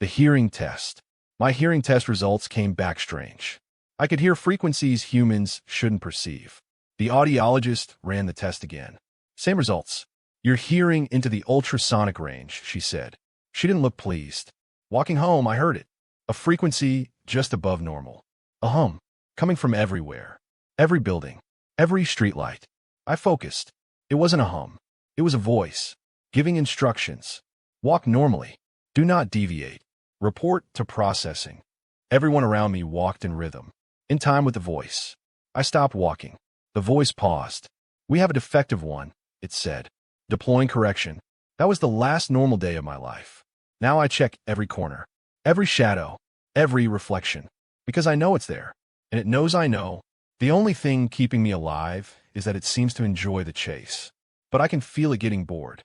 The hearing test. My hearing test results came back strange. I could hear frequencies humans shouldn't perceive. The audiologist ran the test again. Same results. You're hearing into the ultrasonic range, she said. She didn't look pleased. Walking home, I heard it. A frequency just above normal. A hum, coming from everywhere. Every building. Every streetlight. I focused. It wasn't a hum. It was a voice, giving instructions. Walk normally. Do not deviate. Report to processing. Everyone around me walked in rhythm, in time with the voice. I stopped walking. The voice paused. We have a defective one, it said. Deploying correction. That was the last normal day of my life. Now I check every corner, every shadow, every reflection, because I know it's there, and it knows I know. The only thing keeping me alive is that it seems to enjoy the chase. But I can feel it getting bored.